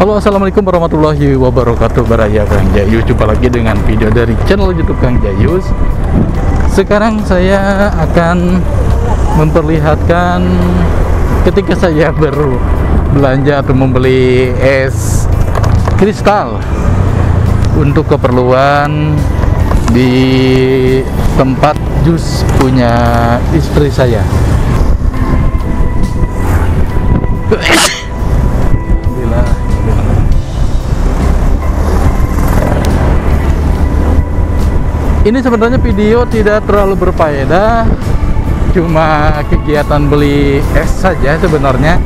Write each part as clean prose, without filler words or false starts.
Halo, assalamualaikum warahmatullahi wabarakatuh. Baraya Kang Jayus, jumpa lagi dengan video dari channel YouTube Kang Jayus. Sekarang saya akan memperlihatkan ketika saya baru belanja atau membeli es kristal untuk keperluan di tempat jus punya istri saya. Ini sebenarnya video tidak terlalu berfaedah, cuma kegiatan beli es saja sebenarnya.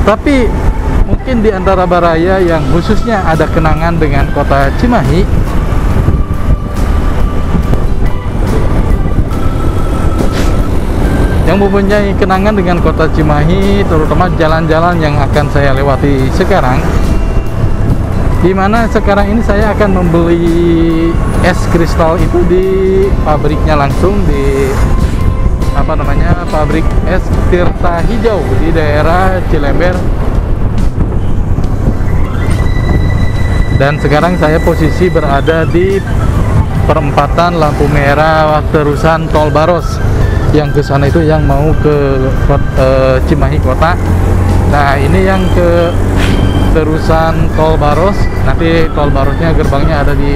Tapi mungkin di antara baraya yang khususnya ada kenangan dengan kota Cimahi, yang mempunyai kenangan dengan kota Cimahi, terutama jalan-jalan yang akan saya lewati sekarang, dimana sekarang ini saya akan membeli es kristal itu di pabriknya langsung, di pabrik es Tirta Hijau di daerah Cilember. Dan sekarang saya posisi berada di perempatan lampu merah terusan Tol Baros, yang ke sana itu yang mau ke Cimahi kota. Nah, ini yang ke terusan Tol Baros. Nanti Tol Barosnya gerbangnya ada di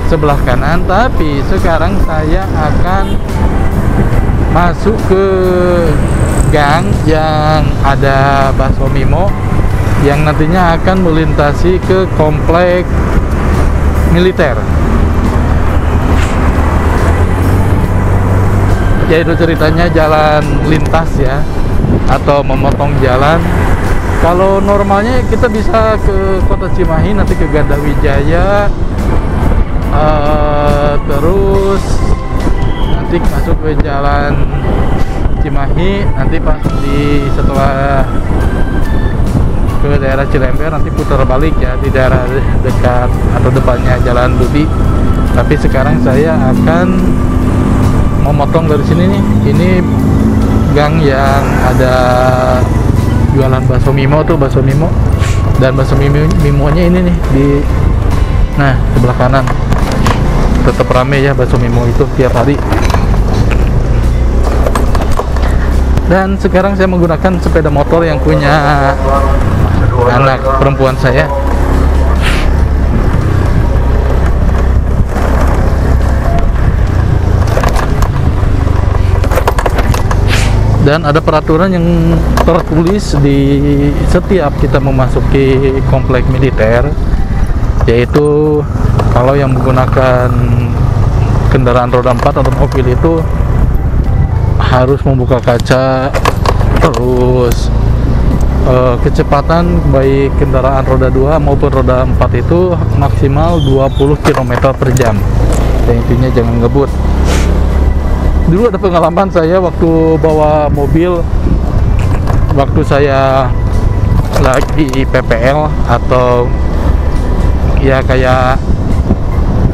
sebelah kanan. Tapi sekarang saya akan masuk ke gang yang ada bakso Mimo, yang nantinya akan melintasi ke komplek militer. Yaitu ceritanya jalan lintas ya, atau memotong jalan. Kalau normalnya kita bisa ke kota Cimahi, nanti ke Ganda Wijaya, terus nanti masuk ke jalan Cimahi, nanti pas setelah ke daerah Cilember nanti putar balik ya di daerah dekat atau depannya Jalan Budi. Tapi sekarang saya akan memotong dari sini nih. Ini gang yang ada jualan bakso Mimo tuh, bakso Mimo. Dan bakso Mimonya ini nih di sebelah kanan. Tetap rame ya bakso Mimo itu tiap hari. Dan sekarang saya menggunakan sepeda motor yang punya anak perempuan saya. Dan ada peraturan yang tertulis di setiap kita memasuki komplek militer, yaitu kalau yang menggunakan kendaraan roda 4 atau mobil itu harus membuka kaca, terus kecepatan baik kendaraan roda 2 maupun roda 4 itu maksimal 20 km per jam. Dan intinya jangan ngebut. Dulu ada pengalaman saya waktu bawa mobil, waktu saya lagi PPL atau ya kayak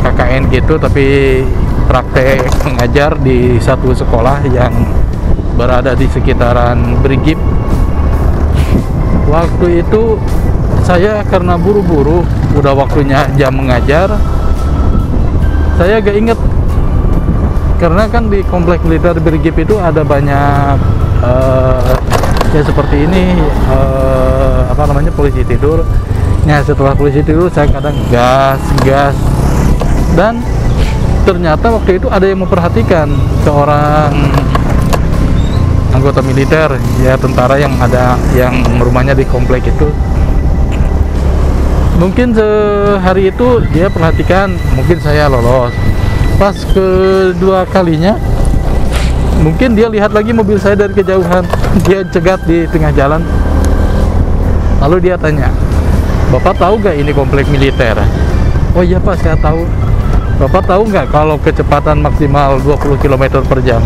KKN gitu, tapi praktek mengajar di satu sekolah yang berada di sekitaran Brigip. Waktu itu saya karena buru-buru, udah waktunya jam mengajar, saya gak inget. Karena kan di komplek militer Brigip itu ada banyak ya seperti ini, polisi tidur. Nah, setelah polisi tidur saya kadang gas. Dan ternyata waktu itu ada yang memperhatikan seorang anggota militer, ya tentara yang rumahnya di komplek itu. Mungkin sehari itu dia perhatikan, mungkin saya lolos. Pas kedua kalinya mungkin dia lihat lagi mobil saya dari kejauhan, dia cegat di tengah jalan. Lalu dia tanya, "Bapak tahu gak ini komplek militer?" Oh iya Pak, saya tahu. Bapak tahu nggak kalau kecepatan maksimal 20 km per jam?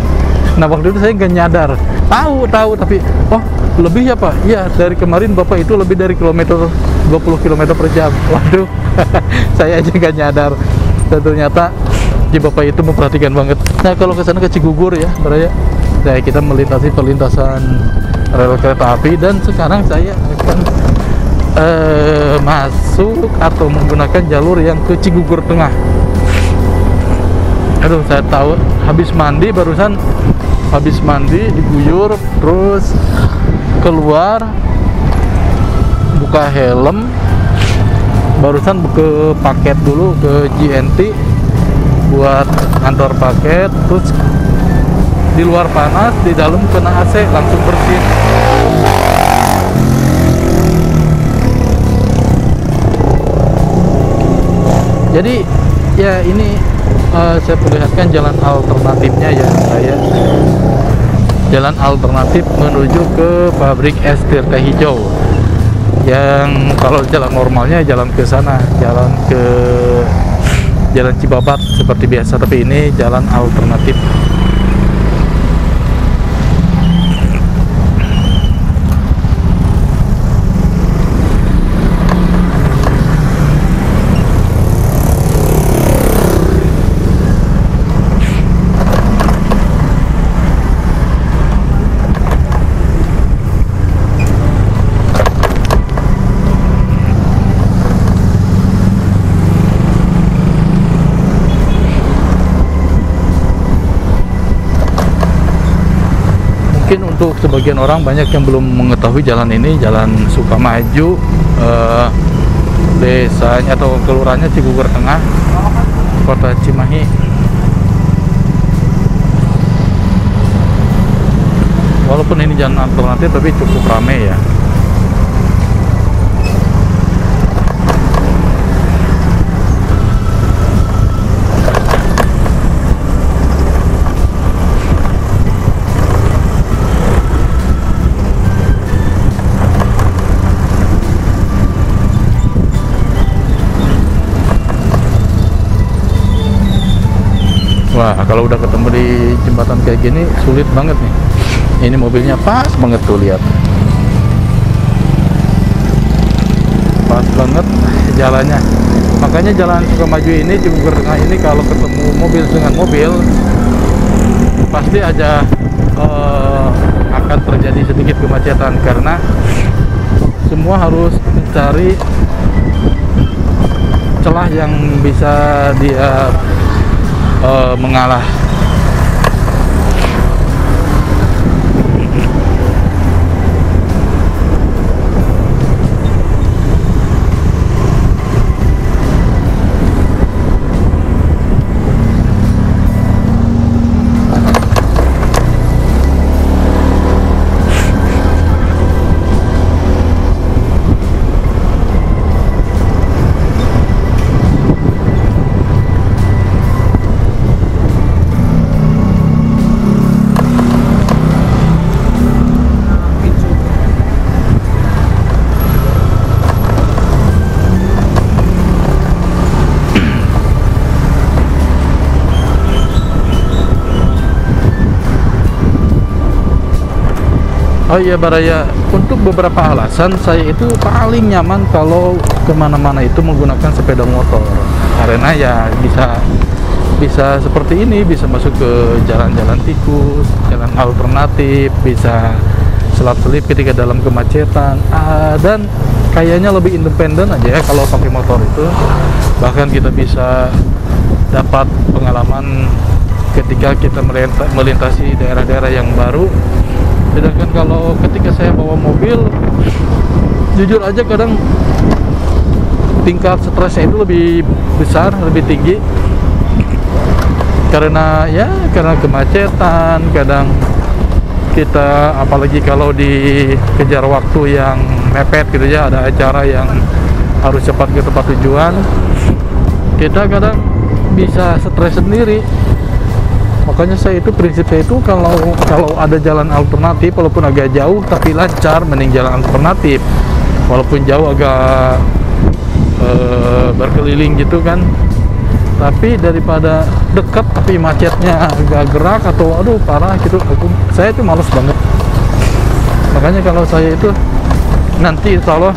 Nah waktu itu saya nggak nyadar. Tahu tapi oh lebih ya Pak? Iya, dari kemarin Bapak itu lebih dari 20 km per jam. Waduh, saya aja nggak nyadar. Dan ternyata di Bapak itu memperhatikan banget. Nah kalau ke sana ke Cigugur ya, Baraya. Nah, kita melintasi perlintasan rel kereta api dan sekarang saya akan masuk atau menggunakan jalur yang ke Cigugur Tengah. Aduh, saya tahu habis mandi barusan, diguyur, terus keluar buka helm, barusan ke paket dulu ke GNT buat ngantor paket, terus di luar panas, di dalam kena AC langsung bersin. Jadi ya ini saya perlihatkan jalan alternatifnya ya, saya jalan alternatif menuju ke pabrik es Tirta Hijau, yang kalau jalan normalnya jalan ke sana, jalan ke Jalan Cibabat seperti biasa, tapi ini jalan alternatif. Mungkin untuk sebagian orang banyak yang belum mengetahui jalan ini, Jalan Sukamaju, desanya atau kelurahannya Cigugur Tengah, Kota Cimahi. Walaupun ini jalan alternatif tapi cukup ramai ya. Wah, kalau udah ketemu di jembatan kayak gini sulit banget nih. Ini mobilnya pas banget tuh, lihat. Pas banget jalannya. Makanya jalan Sukamaju ini, Cigugur Tengah ini, kalau ketemu mobil dengan mobil pasti aja akan terjadi sedikit kemacetan, karena semua harus mencari celah yang bisa dia mengalah. Oh iya Baraya, untuk beberapa alasan saya itu paling nyaman kalau kemana-mana itu menggunakan sepeda motor, karena ya bisa seperti ini, bisa masuk ke jalan-jalan tikus, jalan alternatif, bisa selap-selip ketika dalam kemacetan, dan kayaknya lebih independen aja ya kalau pakai motor itu. Bahkan kita bisa dapat pengalaman ketika kita melintasi daerah-daerah yang baru. Sedangkan kalau ketika saya bawa mobil, jujur aja kadang tingkat stresnya itu lebih besar, lebih tinggi, karena kemacetan. Kadang kita, apalagi kalau dikejar waktu yang mepet gitu ya, ada acara yang harus cepat ke tempat tujuan, kita kadang bisa stres sendiri. Makanya saya itu prinsipnya itu kalau ada jalan alternatif walaupun agak jauh tapi lancar, mending jalan alternatif. Walaupun jauh agak berkeliling gitu kan. Tapi daripada dekat tapi macetnya agak gerak atau aduh parah gitu, saya itu males banget. Makanya kalau saya itu nanti insya Allah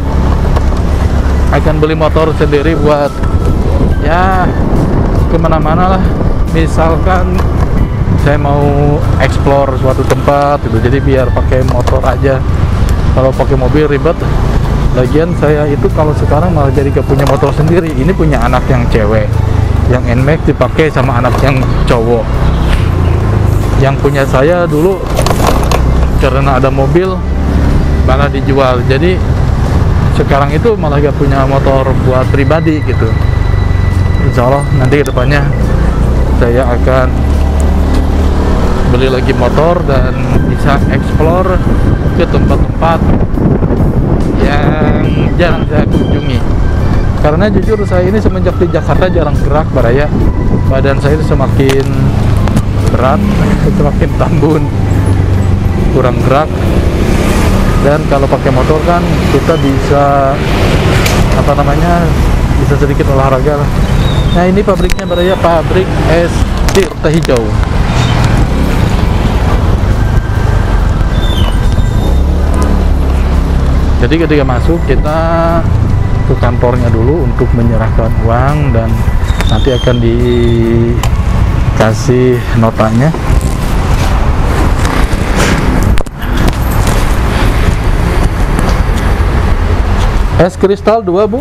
akan beli motor sendiri buat ya kemana-mana lah. Misalkan saya mau explore suatu tempat gitu, jadi biar pakai motor aja. Kalau pakai mobil ribet. Lagian saya itu kalau sekarang malah jadi gak punya motor sendiri. Ini punya anak yang cewek, yang NMAX dipakai sama anak yang cowok. Yang punya saya dulu karena ada mobil malah dijual, jadi sekarang itu malah gak punya motor buat pribadi gitu. Insya Allah nanti kedepannya saya akan beli lagi motor dan bisa explore ke tempat-tempat yang jarang saya kunjungi. Karena jujur saya ini semenjak di Jakarta jarang gerak baraya, badan saya itu semakin berat, semakin tambun, kurang gerak. Dan kalau pakai motor kan kita bisa bisa sedikit olahraga lah. Nah ini pabriknya baraya, pabrik es Tirta Hijau. Jadi ketika masuk kita ke kantornya dulu untuk menyerahkan uang dan nanti akan dikasih notanya. Es kristal 2, Bu.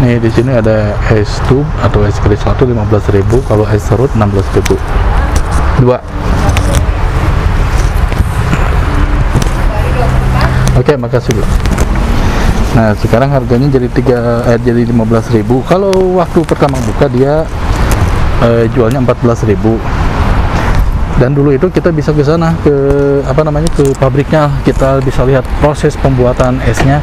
Nih di sini ada es tube atau es kristal 15.000, kalau es serut 16.000. 2. Oke, makasih, Bu. Nah, sekarang harganya jadi 15.000. Kalau waktu pertama buka dia jualnya 14.000. Dan dulu itu kita bisa ke sana ke ke pabriknya, kita bisa lihat proses pembuatan esnya.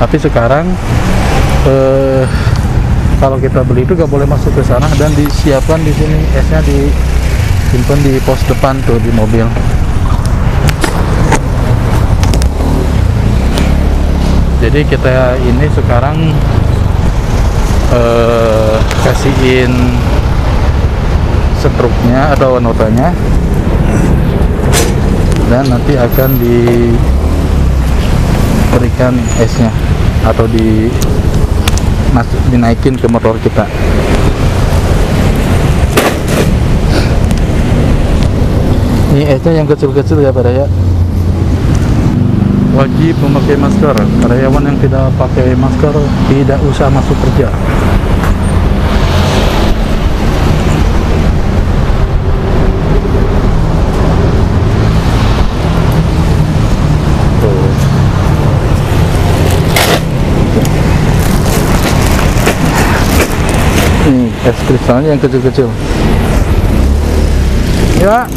Tapi sekarang kalau kita beli itu gak boleh masuk ke sana dan disiapkan di sini esnya, disimpan di pos depan tuh di mobil. Jadi kita ini sekarang kasihin struknya atau notanya dan nanti akan diberikan esnya atau dinaikin ke motor kita. Ini esnya yang kecil-kecil ya baraya. Wajib memakai masker. Karyawan yang tidak pakai masker tidak usah masuk kerja. Es kristalnya yang kecil-kecil ya.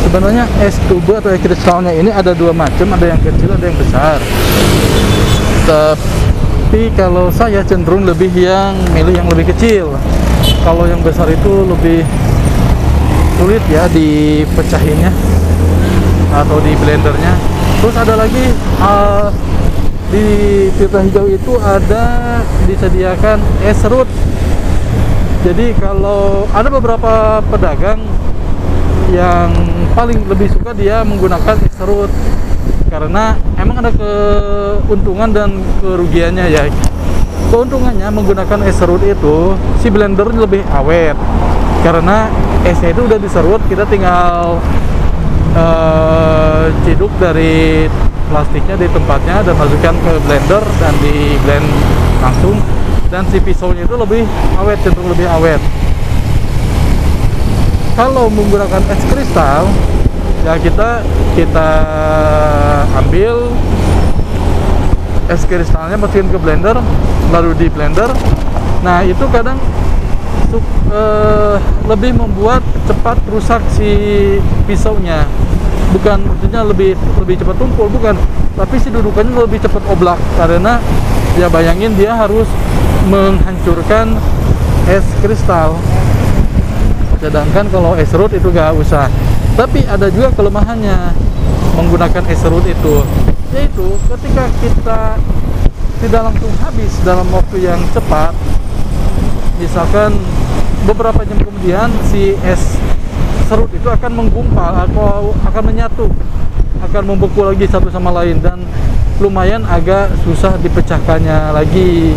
Sebenarnya es tuba atau es kristalnya ini ada dua macam, ada yang kecil ada yang besar. Tapi kalau saya cenderung lebih milih yang lebih kecil. Kalau yang besar itu lebih sulit ya dipecahinnya atau di blendernya. Terus ada lagi di Tirta Hijau itu ada disediakan es serut. Jadi kalau ada beberapa pedagang yang paling lebih suka dia menggunakan es serut karena emang ada keuntungan dan kerugiannya ya. Keuntungannya menggunakan es serut itu si blender lebih awet karena esnya itu udah diserut, kita tinggal ciduk dari plastiknya di tempatnya dan masukkan ke blender dan di blend langsung, dan si pisaunya itu lebih awet, cenderung lebih awet. Kalau menggunakan es kristal ya kita ambil es kristalnya, masukin ke blender, lalu di blender. Nah itu kadang lebih membuat cepat rusak si pisaunya. Bukan maksudnya lebih cepat tumpul, bukan, tapi si dudukannya lebih cepat oblak, karena ya bayangin dia harus menghancurkan es kristal. Sedangkan kalau es serut itu gak usah. Tapi ada juga kelemahannya menggunakan es serut itu, yaitu ketika kita tidak langsung habis dalam waktu yang cepat, misalkan beberapa jam kemudian si es serut itu akan menggumpal atau akan menyatu, akan membeku lagi satu sama lain, dan lumayan agak susah dipecahkannya lagi.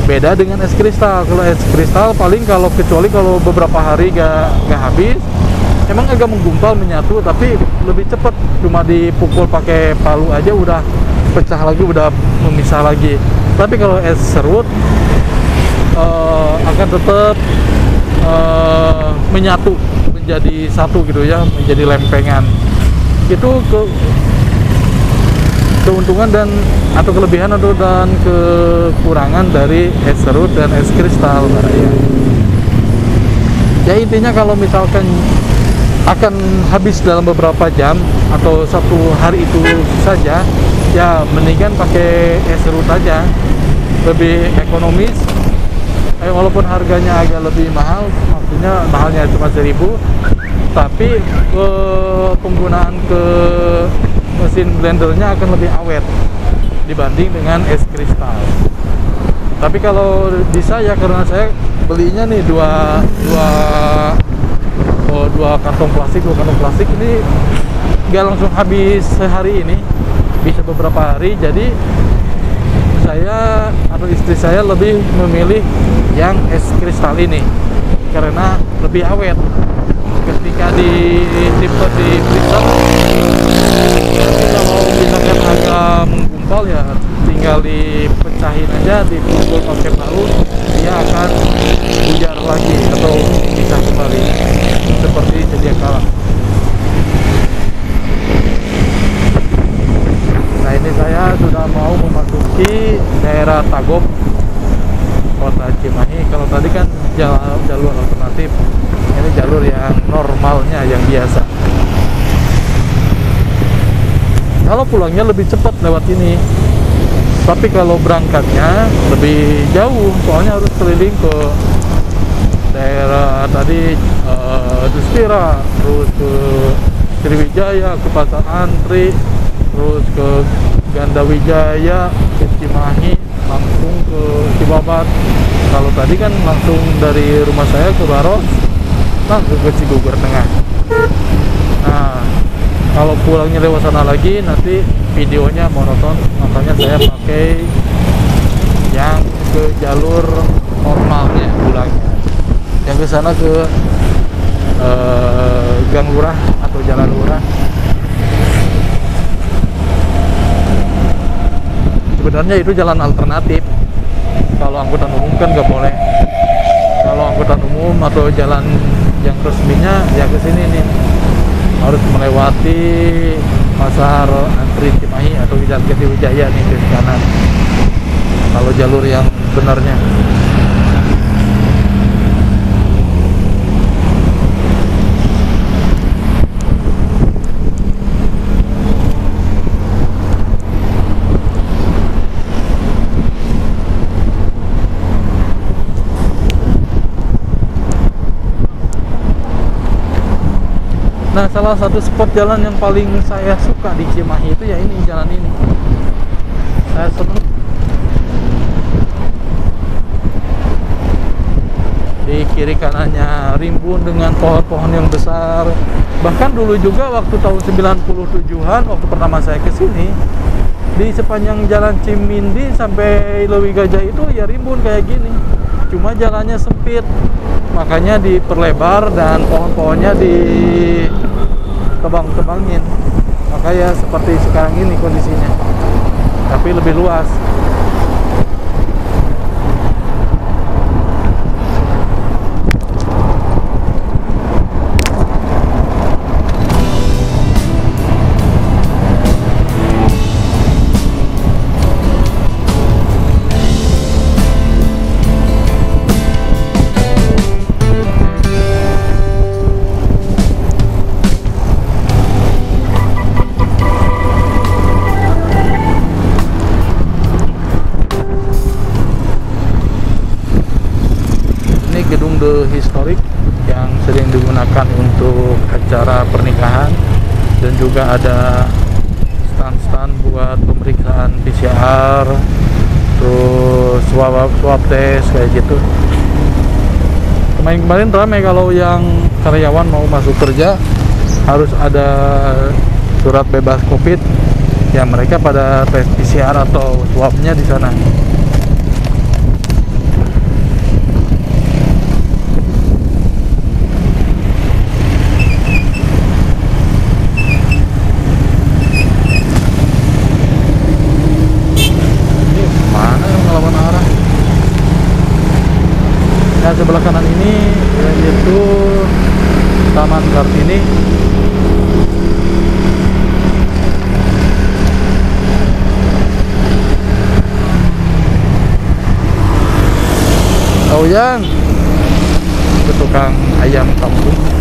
Beda dengan es kristal. Kalau es kristal paling kecuali kalau beberapa hari gak habis, emang agak menggumpal, menyatu, tapi lebih cepat. Cuma dipukul pakai palu aja udah pecah lagi, udah memisah lagi. Tapi kalau es serut akan tetap menyatu menjadi satu gitu ya, menjadi lempengan. Itu keuntungan dan atau kelebihan dan kekurangan dari es serut dan es kristal ya. Intinya kalau misalkan akan habis dalam beberapa jam atau satu hari itu saja, ya mendingan pakai es serut aja, lebih ekonomis. Walaupun harganya agak lebih mahal, maksudnya mahalnya cuma 1.000, tapi penggunaan ke mesin blendernya akan lebih awet dibanding dengan es kristal. Tapi kalau di saya, karena saya belinya nih dua kantong plastik ini nggak langsung habis sehari ini, bisa beberapa hari. Jadi saya atau istri saya lebih memilih yang es kristal ini karena lebih awet. Ketika di freezer, kalau misalkan agak menggumpal ya tinggal dipecahin aja, dipukul pakai palu, dia akan buyar lagi atau bisa kembali seperti sedia kala. Nah ini saya sudah mau memasuki daerah Tagop, Kota Cimahi. Kalau tadi kan jalur alternatif, ini jalur yang normalnya, yang biasa. Kalau pulangnya lebih cepat lewat ini, tapi kalau berangkatnya lebih jauh, soalnya harus keliling ke daerah tadi Dustira, terus ke Sriwijaya, ke Pasar Antri, terus ke Gandawijaya, ke Cimahi, langsung ke Cibabat. Kalau tadi kan langsung dari rumah saya ke Baros, langsung ke Cigugur Tengah. Nah, kalau pulangnya lewat sana lagi, nanti videonya monoton, makanya saya pakai yang ke jalur normalnya pulangnya. Yang ke sana ke Gang Lurah atau Jalan Lurah. Sebenarnya itu jalan alternatif. Kalau angkutan umum kan nggak boleh. Kalau angkutan umum atau jalan yang resminya ya ke sini nih, harus melewati Pasar Antri Cimahi atau Jalan Sriwijaya nih ke kanan. Kalau jalur yang benarnya. Nah, salah satu spot jalan yang paling saya suka di Cimahi itu ya ini, jalan ini. Saya senang. Di kiri kanannya rimbun dengan pohon-pohon yang besar. Bahkan dulu juga waktu tahun 97-an, waktu pertama saya ke sini, di sepanjang jalan Cimindi sampai Lewi Gajah itu ya rimbun kayak gini. Cuma jalannya sempit, makanya diperlebar dan pohon-pohonnya ditebang-tebangin. Makanya seperti sekarang ini kondisinya, tapi lebih luas. ronde historik yang sering digunakan untuk acara pernikahan, dan juga ada stand-stand buat pemeriksaan PCR, terus swab test kayak gitu. Kemarin ramai kalau yang karyawan mau masuk kerja harus ada surat bebas COVID, ya mereka pada tes PCR atau swabnya di sana. Nah, sebelah kanan ini yaitu Taman Kartini. Oh yang ke tukang ayam kampung.